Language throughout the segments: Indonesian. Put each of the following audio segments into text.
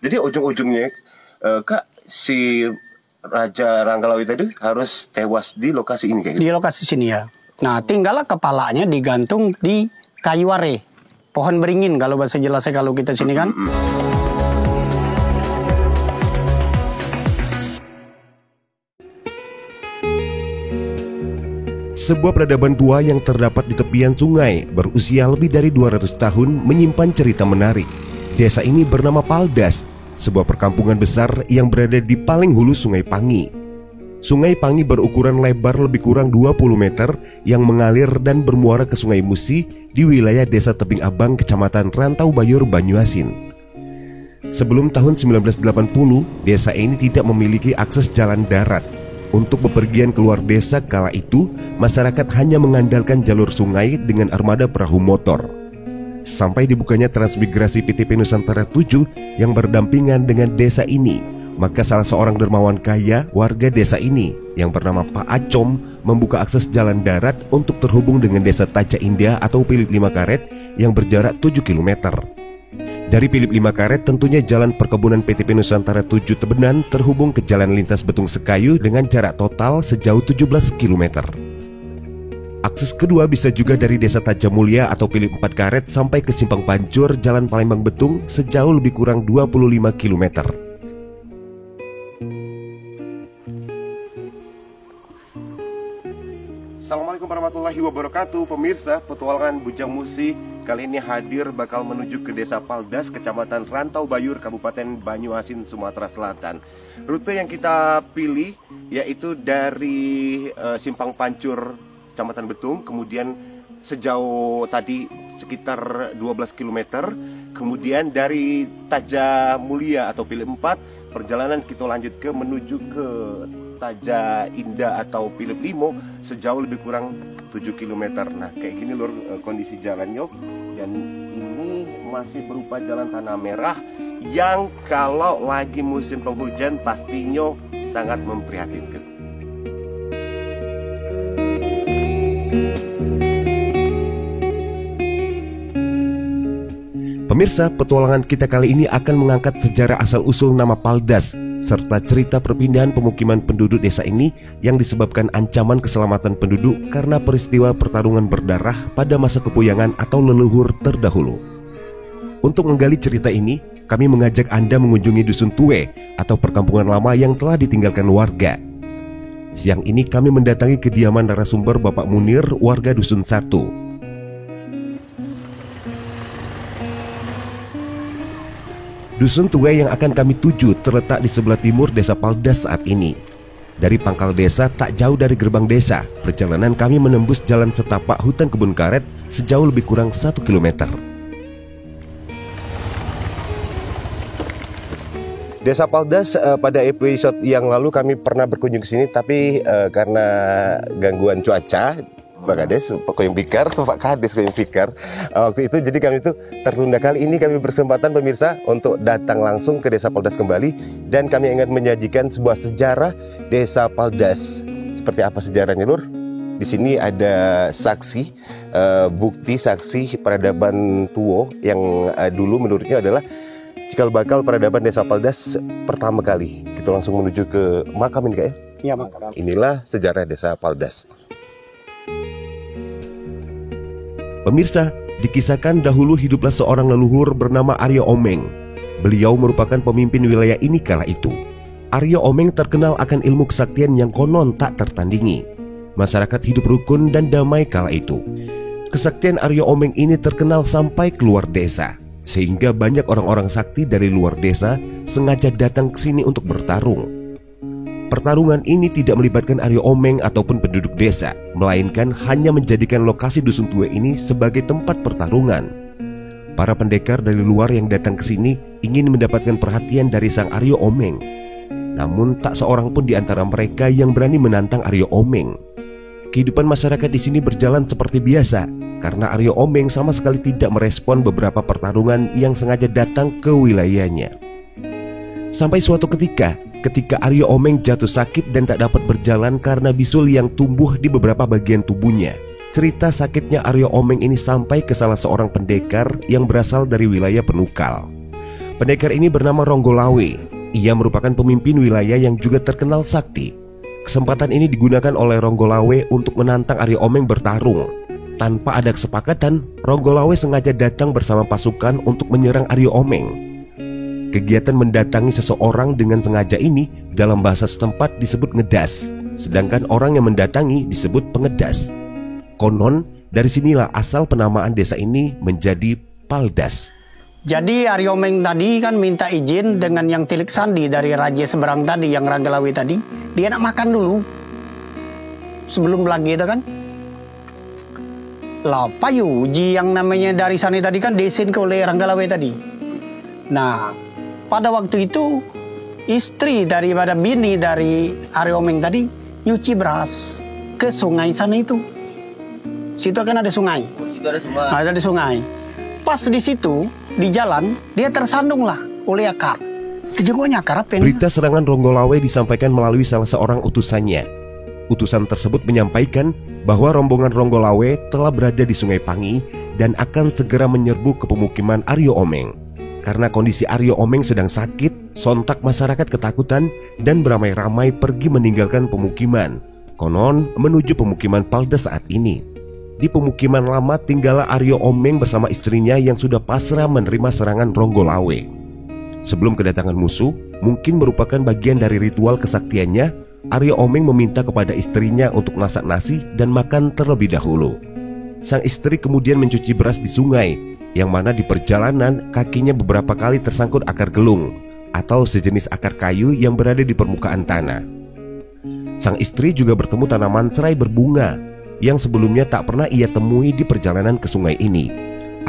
Jadi ujung-ujungnya Kak, si Raja Ranggalawi tadi harus tewas di lokasi ini kayak gitu? Di lokasi sini ya. Nah, tinggallah kepalanya digantung di kayu are, pohon beringin kalau bahasa jelasnya kalau kita sini kan. Sebuah peradaban tua yang terdapat di tepian sungai berusia lebih dari 200 tahun menyimpan cerita menarik. Desa ini bernama Paldas, sebuah perkampungan besar yang berada di paling hulu Sungai Pangi. Sungai Pangi berukuran lebar lebih kurang 20 meter yang mengalir dan bermuara ke Sungai Musi di wilayah Desa Tebing Abang, Kecamatan Rantau Bayur, Banyuasin. Sebelum tahun 1980, desa ini tidak memiliki akses jalan darat. Untuk bepergian keluar desa kala itu, masyarakat hanya mengandalkan jalur sungai dengan armada perahu motor. Sampai dibukanya transmigrasi PTP Nusantara 7 yang berdampingan dengan desa ini, maka salah seorang dermawan kaya warga desa ini yang bernama Pak Acom membuka akses jalan darat untuk terhubung dengan desa Taja Indah atau Pilip 5 Karet yang berjarak 7 km. Dari Pilip 5 Karet tentunya jalan perkebunan PTP Nusantara 7 Tebenan terhubung ke jalan lintas Betung Sekayu dengan jarak total sejauh 17 km. Akses kedua bisa juga dari desa Tajamulya atau Pilip 4 Karet sampai ke Simpang Pancur Jalan Palembang Betung sejauh lebih kurang 25 km. Assalamualaikum warahmatullahi wabarakatuh. Pemirsa, petualangan Bujang Musi kali ini hadir bakal menuju ke Desa Paldas, Kecamatan Rantau Bayur, Kabupaten Banyuasin, Sumatera Selatan. Rute yang kita pilih yaitu dari Simpang Pancur, Kecamatan Betung, kemudian sejauh tadi sekitar 12 km, kemudian dari Taja Mulia atau Pilip 4, perjalanan kita lanjut ke menuju ke Taja Indah atau Pilip 5 sejauh lebih kurang 7 km. Nah, kayak gini lur kondisi jalannya. Dan ini masih berupa jalan tanah merah yang kalau lagi musim penghujan pastinya sangat memprihatinkan. Pemirsa, petualangan kita kali ini akan mengangkat sejarah asal-usul nama Paldas serta cerita perpindahan pemukiman penduduk desa ini yang disebabkan ancaman keselamatan penduduk karena peristiwa pertarungan berdarah pada masa kepuyangan atau leluhur terdahulu. Untuk menggali cerita ini, kami mengajak Anda mengunjungi Dusun Tue atau perkampungan lama yang telah ditinggalkan warga. Siang ini kami mendatangi kediaman narasumber Bapak Munir, warga Dusun 1. Dusun Tue yang akan kami tuju terletak di sebelah timur Desa Paldas saat ini. Dari pangkal desa tak jauh dari gerbang desa, perjalanan kami menembus jalan setapak hutan kebun karet sejauh lebih kurang 1 km. Desa Paldas pada episode yang lalu kami pernah berkunjung ke sini, tapi karena gangguan cuaca, Pak Kades, Pak Koyong Pikar, Pak Kades Koyong Pikar, waktu itu jadi kami itu tertunda. Kali ini kami berkesempatan pemirsa untuk datang langsung ke Desa Paldas kembali, dan kami ingin menyajikan sebuah sejarah Desa Paldas. Seperti apa sejarahnya lur? Di sini ada saksi, bukti saksi peradaban tua yang dulu menurutnya adalah cikal bakal peradaban Desa Paldas pertama kali. Kita langsung menuju ke makam ini Kak ya? Iya, makam. Inilah sejarah Desa Paldas. Pemirsa, dikisahkan dahulu hiduplah seorang leluhur bernama Aryo Omeng. Beliau merupakan pemimpin wilayah ini kala itu. Aryo Omeng terkenal akan ilmu kesaktian yang konon tak tertandingi. Masyarakat hidup rukun dan damai kala itu. Kesaktian Aryo Omeng ini terkenal sampai keluar desa, sehingga banyak orang-orang sakti dari luar desa sengaja datang ke sini untuk bertarung. Pertarungan ini tidak melibatkan Aryo Omeng ataupun penduduk desa, melainkan hanya menjadikan lokasi Dusun Tue ini sebagai tempat pertarungan. Para pendekar dari luar yang datang ke sini ingin mendapatkan perhatian dari sang Aryo Omeng. Namun tak seorang pun di antara mereka yang berani menantang Aryo Omeng. Kehidupan masyarakat di sini berjalan seperti biasa, karena Aryo Omeng sama sekali tidak merespon beberapa pertarungan yang sengaja datang ke wilayahnya. Sampai suatu ketika Aryo Omeng jatuh sakit dan tak dapat berjalan karena bisul yang tumbuh di beberapa bagian tubuhnya. Cerita sakitnya Aryo Omeng ini sampai ke salah seorang pendekar yang berasal dari wilayah Penukal. Pendekar ini bernama Ronggolawe. Ia merupakan pemimpin wilayah yang juga terkenal sakti. Kesempatan ini digunakan oleh Ronggolawe untuk menantang Aryo Omeng bertarung. Tanpa ada kesepakatan, Ronggolawe sengaja datang bersama pasukan untuk menyerang Aryo Omeng. Kegiatan mendatangi seseorang dengan sengaja ini dalam bahasa setempat disebut ngedas, sedangkan orang yang mendatangi disebut pengedas. Konon, dari sinilah asal penamaan desa ini menjadi Paldas. Jadi Aryo Omeng tadi kan minta izin dengan yang Tilik Sandi dari Raja seberang tadi, yang Ranggalawe tadi. Dia nak makan dulu sebelum lagi itu kan. Lah payu Ji yang namanya dari sana tadi kan desin ke oleh Ranggalawe tadi. Nah, pada waktu itu istri daripada bini dari Aryo Omeng tadi nyuci beras ke sungai sana itu. Situ kan ada sungai. Situ ada sungai. Ada di sungai. Pas di situ di jalan dia tersandung lah oleh akar. Kejengoknya akar apa ini? Berita serangan Ronggolawe disampaikan melalui salah seorang utusannya. Utusan tersebut menyampaikan bahwa rombongan Ronggolawe telah berada di Sungai Pangi dan akan segera menyerbu ke pemukiman Aryo Omeng. Karena kondisi Aryo Omeng sedang sakit, sontak masyarakat ketakutan dan beramai-ramai pergi meninggalkan pemukiman. Konon menuju pemukiman Paldas saat ini. Di pemukiman lama tinggallah Aryo Omeng bersama istrinya yang sudah pasrah menerima serangan Ronggolawe. Sebelum kedatangan musuh, mungkin merupakan bagian dari ritual kesaktiannya, Aryo Omeng meminta kepada istrinya untuk masak nasi dan makan terlebih dahulu. Sang istri kemudian mencuci beras di sungai, yang mana di perjalanan kakinya beberapa kali tersangkut akar gelung atau sejenis akar kayu yang berada di permukaan tanah. Sang istri juga bertemu tanaman serai berbunga yang sebelumnya tak pernah ia temui di perjalanan ke sungai ini.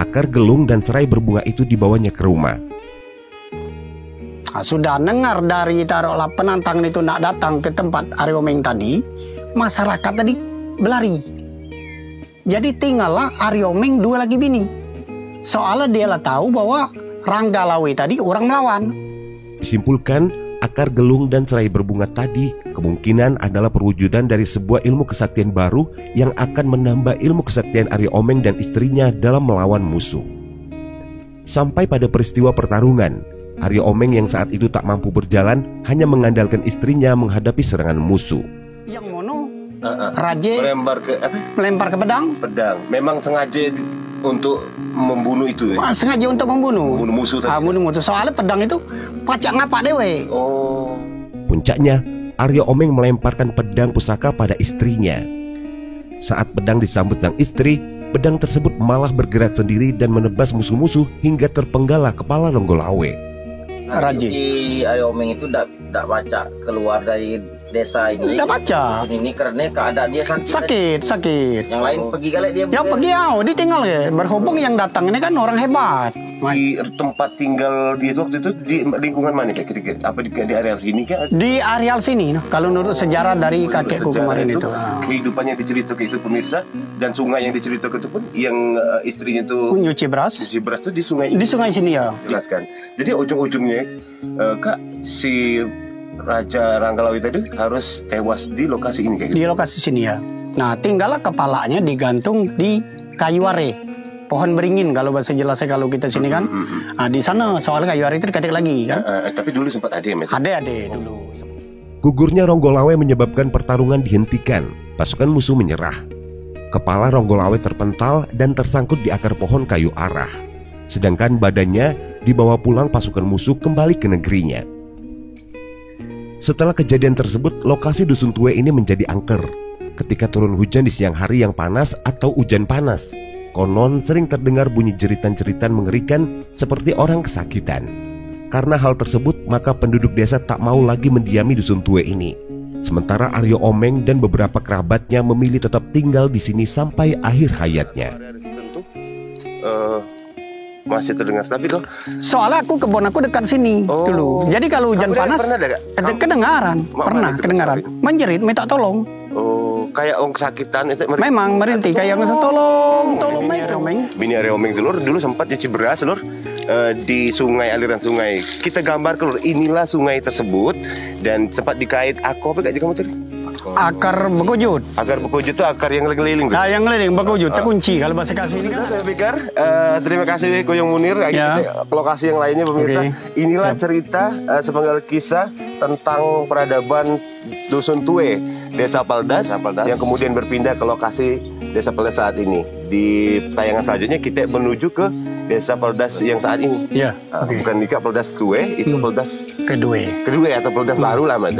Akar gelung dan serai berbunga itu dibawanya ke rumah. Nah, sudah dengar dari taruhlah penantang itu nak datang ke tempat Aryo Omeng tadi, masyarakat tadi berlari. Jadi tinggallah Aryo Omeng dua lagi bini. Soalnya dia lah tahu bahwa Ranggalawe tadi orang melawan. Disimpulkan, akar gelung dan serai berbunga tadi kemungkinan adalah perwujudan dari sebuah ilmu kesaktian baru yang akan menambah ilmu kesaktian Aryo Omeng dan istrinya dalam melawan musuh. Sampai pada peristiwa pertarungan, Aryo Omeng yang saat itu tak mampu berjalan hanya mengandalkan istrinya menghadapi serangan musuh. Yang mono Raja melempar ke pedang. Memang sengaja untuk membunuh itu ya? Sengaja untuk membunuh musuh tadi. Membunuh musuh. Soalnya pedang itu pacak ngapak dewe. Oh. Puncaknya, Aryo Omeng melemparkan pedang pusaka pada istrinya. Saat pedang disambut sang istri, pedang tersebut malah bergerak sendiri dan menebas musuh-musuh hingga terpenggallah kepala Ronggolawe. Raja. Si Aryo Omeng itu tidak baca keluar dari desa ini. Tidak baca. Ini karena keadaan dia sakit. Sakit. Yang lain pergi kali dia. Yang pergi ditinggal ya. Berhubung yang datang ini kan orang hebat. Di tempat tinggal dia waktu itu di lingkungan mana kira-kira? Apa di areal sini kah? Di areal sini, kalau menurut sejarah dari kakekku kemarin itu. Kehidupan yang diceritakan itu pemirsa, dan sungai yang diceritakan itu pun yang istrinya itu nyuci beras itu di sungai. Di sungai sini ya. Jelaskan. Jadi ujung-ujungnya Kak, si Raja Ranggalawe tadi harus tewas di lokasi ini kayak gitu. Di lokasi sini ya. Nah, tinggallah kepalanya digantung di kayu are, pohon beringin kalau bahasa jelasnya kalau kita sini kan. Nah, di sana soal kayu are itu diketik lagi kan. Tapi dulu sempat ada yang ada dulu. Gugurnya Ronggolawe menyebabkan pertarungan dihentikan. Pasukan musuh menyerah. Kepala Ronggolawe terpental dan tersangkut di akar pohon kayu arah. Sedangkan badannya dibawa pulang pasukan musuh kembali ke negerinya. Setelah kejadian tersebut, lokasi Dusun Tue ini menjadi angker. Ketika turun hujan di siang hari yang panas atau hujan panas, konon sering terdengar bunyi jeritan-jeritan mengerikan seperti orang kesakitan. Karena hal tersebut, maka penduduk desa tak mau lagi mendiami Dusun Tue ini. Sementara Aryo Omeng dan beberapa kerabatnya memilih tetap tinggal di sini sampai akhir hayatnya. Masih terdengar, tapi loh. Soalnya kebun aku dekat sini dulu. Jadi kalau hujan panas kedengaran, kedengaran. Menjerit minta tolong. Oh, kayak orang kesakitan itu memang merintih kayak orang tolong itu. Bini Aryo Omeng dulu sempat nyuci beras di sungai, aliran sungai. Kita gambar keluar inilah sungai tersebut dan sempat dikait aku apa kayak kamu tadi? akar bekujut. Akar bekujut itu akar yang ngeliling. Nah, yang ngeliling bekujut terkunci kalau bahasa kasih ini kan. Saya pikir terima kasih Koyong Munir. Ya. Kita ke lokasi yang lainnya pemirsa. Oke. Inilah cerita sepenggal kisah tentang peradaban Dusun Tue, Desa Paldas, yang kemudian berpindah ke lokasi Desa Paldas saat ini. Di tayangan selanjutnya kita menuju ke Desa Paldas yang saat ini. Ya, oke. Bukan Nika Paldas Tue, itu Paldas Kedua. kedua atau Paldas baru lah, Mas.